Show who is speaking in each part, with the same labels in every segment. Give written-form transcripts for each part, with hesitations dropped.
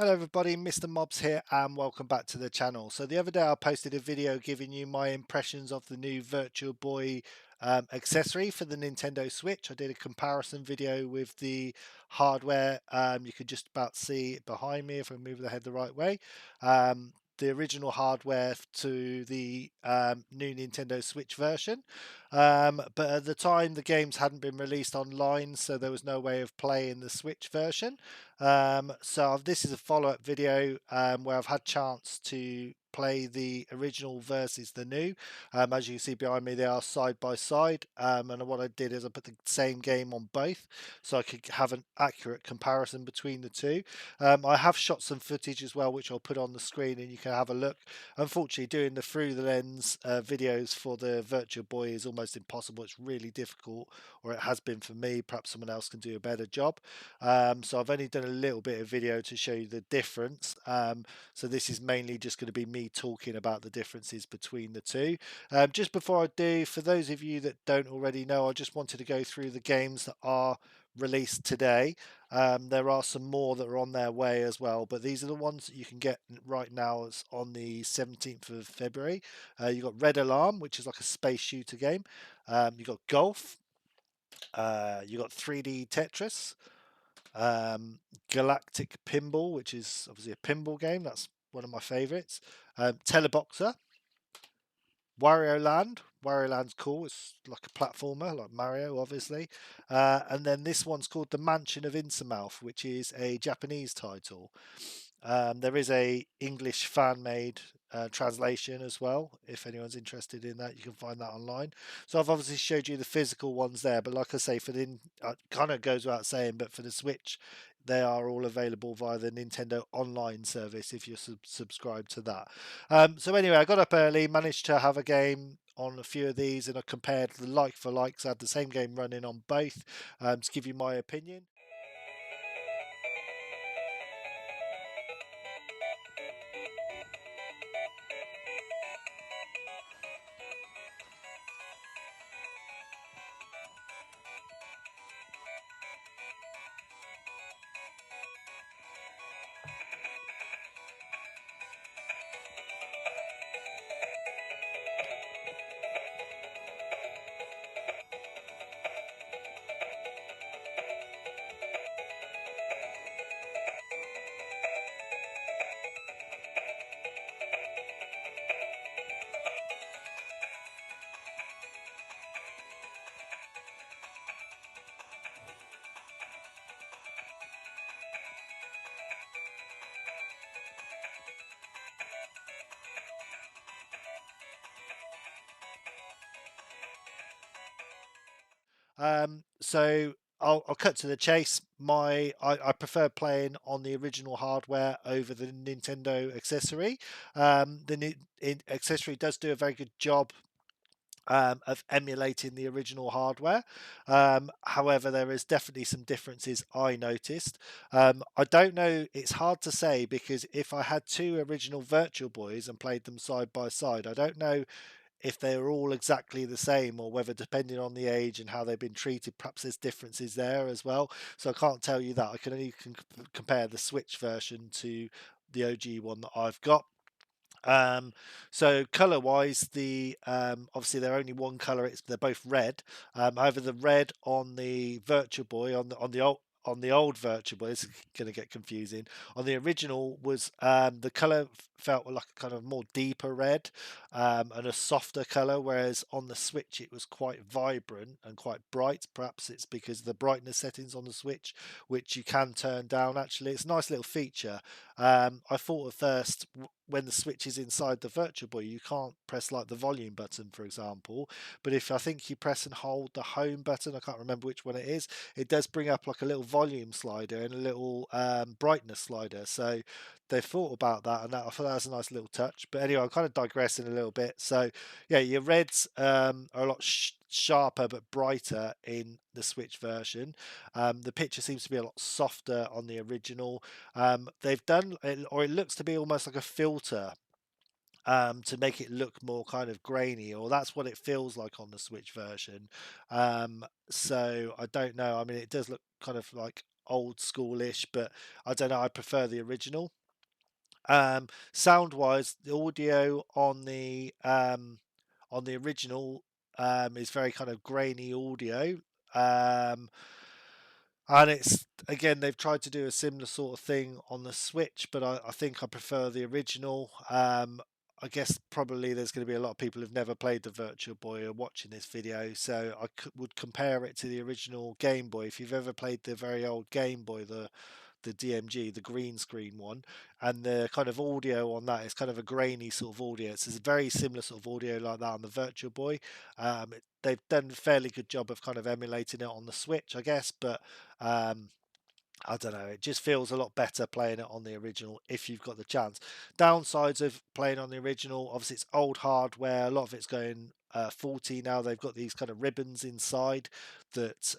Speaker 1: Hello everybody, Mr. Mobs here and welcome back to the channel. So the other day I posted a video giving you my impressions of the new Virtual Boy accessory for the Nintendo Switch. I did a comparison video with the hardware. You can just about see it behind me if I move the head the right way. The original hardware to the new Nintendo Switch version. But at the time the games hadn't been released online, so there was no way of playing the Switch version. So this is a follow-up video where I've had chance to play the original versus the new. As you can see behind me, they are side by side. And what I did is I put the same game on both so I could have an accurate comparison between the two. I have shot some footage as well, which I'll put on the screen and you can have a look. Unfortunately, doing the through the lens videos for the Virtual Boy is almost impossible. It's really difficult, or it has been for me. Perhaps someone else can do a better job. So I've only done a little bit of video to show you the difference. So this is mainly just going to be me talking about the differences between the two. Just before I do, for those of you that don't already know, I just wanted to go through the games that are released today. There are some more that are on their way as well, but these are the ones that you can get right now. It's on the 17th of February. You've got Red Alarm, which is like a space shooter game. You've got Golf. You've got 3D Tetris. Galactic Pinball, which is obviously a pinball game. That's one of my favourites. Teleboxer, Wario Land. Wario Land's cool. It's like a platformer, like Mario, obviously. And then this one's called The Mansion of Insamouth, which is a Japanese title. There is a English fan-made translation as well. If anyone's interested in that, you can find that online. So I've obviously showed you the physical ones there, but like I say, for the kind of goes without saying, but for the Switch, they are all available via the Nintendo Online service if you're subscribed to that. So anyway, I got up early, managed to have a game on a few of these, and I compared the like for likes. I had the same game running on both to give you my opinion. So I'll cut to the chase. I prefer playing on the original hardware over the Nintendo accessory. The accessory does do a very good job of emulating the original hardware. However, there is definitely some differences I noticed. I don't know, it's hard to say because if I had two original Virtual Boys and played them side by side, I don't know if they're all exactly the same or whether depending on the age and how they've been treated, perhaps there's differences there as well. So I can't tell you that. I can only compare the Switch version to the OG one that I've got. um so color wise, the obviously they're only one color, they're both red. However, the red on the Virtual Boy, on the old Virtual Boy, this is going to get confusing, on the original was the color felt like a kind of more deeper red, and a softer color, whereas on the Switch it was quite vibrant and quite bright. Perhaps it's because of the brightness settings on the Switch, which you can turn down. Actually, it's a nice little feature. I thought at first, when the Switch is inside the Virtual Boy, you can't press like the volume button, for example. But if I think you press and hold the home button, I can't remember which one it is, it does bring up like a little volume slider and a little brightness slider. So they thought about that, and I thought that was a nice little touch. But anyway, I'm kind of digressing a little bit. So yeah, your reds are a lot sharper but brighter in the Switch version. The picture seems to be a lot softer on the original. They've done, or it looks to be almost like a filter to make it look more kind of grainy, or that's what it feels like on the Switch version. So I don't know. I mean, it does look kind of like old schoolish, but I don't know. I prefer the original. Sound wise, the audio on the original is very kind of grainy audio. Um, and it's again, they've tried to do a similar sort of thing on the Switch, but I think I prefer the original. I guess probably there's going to be a lot of people who've never played the Virtual Boy are watching this video, so would compare it to the original Game Boy. If you've ever played the very old Game Boy, the DMG, the green screen one, and the kind of audio on that is kind of a grainy sort of audio. It's a very similar sort of audio like that on the Virtual Boy. They've done a fairly good job of kind of emulating it on the Switch, I guess, but um, I don't know. It just feels a lot better playing it on the original if you've got the chance. Downsides of playing on the original, obviously, it's old hardware. A lot of it's going faulty now. They've got these kind of ribbons inside that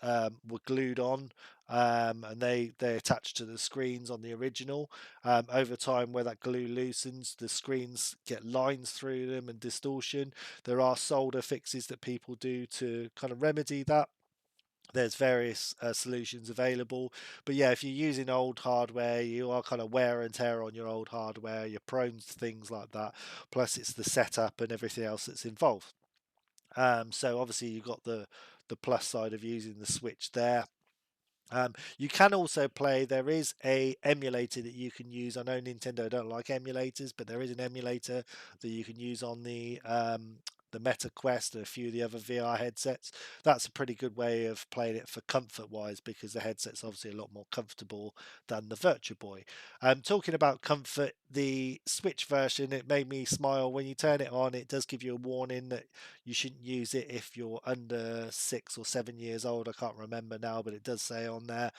Speaker 1: were glued on, and they attach to the screens on the original. Over time, where that glue loosens, the screens get lines through them and distortion. There are solder fixes that people do to kind of remedy that. There's various solutions available, but yeah, if you're using old hardware, you are kind of wear and tear on your old hardware, you're prone to things like that, plus it's the setup and everything else that's involved. So obviously you've got the plus side of using the Switch there. You can also play. There is a emulator that you can use. I know Nintendo don't like emulators, but there is an emulator that you can use on the Meta Quest and a few of the other VR headsets. That's a pretty good way of playing it for comfort wise, because the headset's obviously a lot more comfortable than the Virtual Boy. Talking about comfort, the Switch version, it made me smile when you turn it on. It does give you a warning that you shouldn't use it if you're under 6 or 7 years old. I can't remember now, but it does say on there.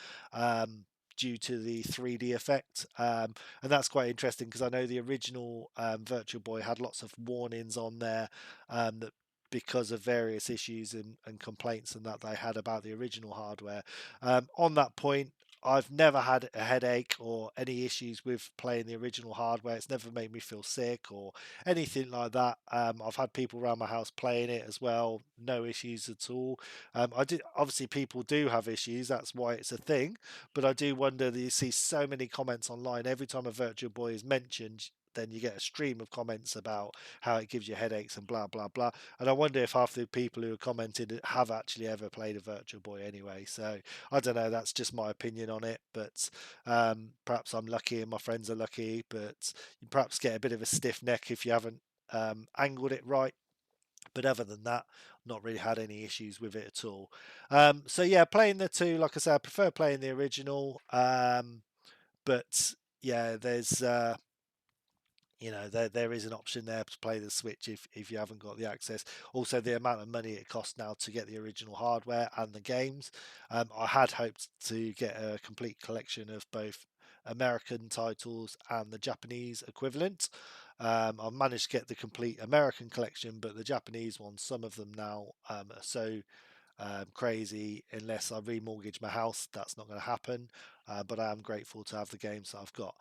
Speaker 1: Due to the 3D effect, and that's quite interesting because I know the original Virtual Boy had lots of warnings on there that because of various issues and complaints and that they had about the original hardware. On that point, I've never had a headache or any issues with playing the original hardware. It's never made me feel sick or anything like that. I've had people around my house playing it as well, no issues at all. I did obviously people do have issues. That's why it's a thing. But I do wonder that you see so many comments online every time a Virtual Boy is mentioned. Then you get a stream of comments about how it gives you headaches and blah blah blah. And I wonder if half the people who have commented have actually ever played a Virtual Boy anyway. So I don't know. That's just my opinion on it. But perhaps I'm lucky and my friends are lucky. But you perhaps get a bit of a stiff neck if you haven't angled it right. But other than that, not really had any issues with it at all. So yeah, playing the two, like I said, I prefer playing the original. But yeah, there's there is an option there to play the Switch if you haven't got the access. Also, the amount of money it costs now to get the original hardware and the games. I had hoped to get a complete collection of both American titles and the Japanese equivalent. I've managed to get the complete American collection, but the Japanese ones, some of them now are so crazy. Unless I remortgage my house, that's not going to happen. But I am grateful to have the games that I've got.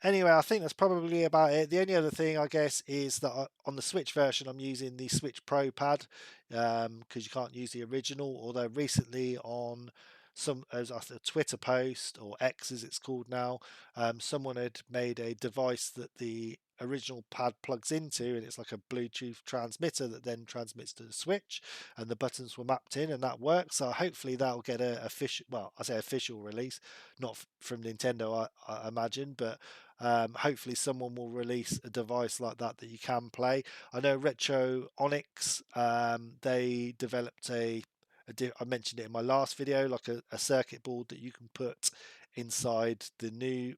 Speaker 1: Anyway, I think that's probably about it. The only other thing I guess is that on the Switch version, I'm using the Switch Pro pad because you can't use the original. Although recently on some as a Twitter post, or X as it's called now, someone had made a device that the original pad plugs into, and it's like a Bluetooth transmitter that then transmits to the Switch, and the buttons were mapped in, and that works. So hopefully that'll get a official, well, I say official release, not from Nintendo, I imagine, but hopefully someone will release a device like that that you can play. I know Retro Onyx, they developed I mentioned it in my last video, like a circuit board that you can put inside the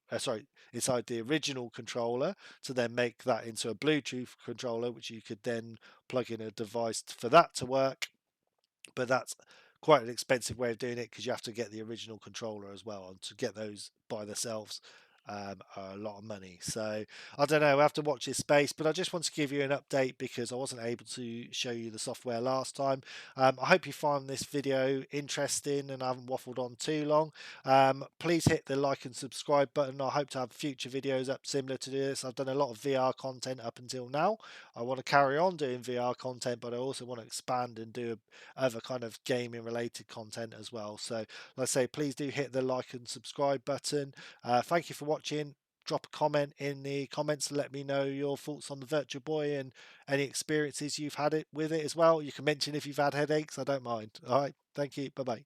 Speaker 1: inside the original controller to then make that into a Bluetooth controller, which you could then plug in a device for that to work. But that's quite an expensive way of doing it because you have to get the original controller as well, and to get those by themselves are a lot of money. So I don't know, I have to watch this space, but I just want to give you an update because I wasn't able to show you the software last time. I hope you find this video interesting and I haven't waffled on too long. Please hit the like and subscribe button. I hope to have future videos up similar to this. I've done a lot of VR content up until now. I want to carry on doing VR content, but I also want to expand and do other kind of gaming related content as well. So like I say, please do hit the like and subscribe button. Thank you for watching. drop a comment in the comments to let me know your thoughts on the Virtual Boy and any experiences you've had it with it as well. You can mention if you've had headaches, I don't mind. All right, thank you. Bye bye.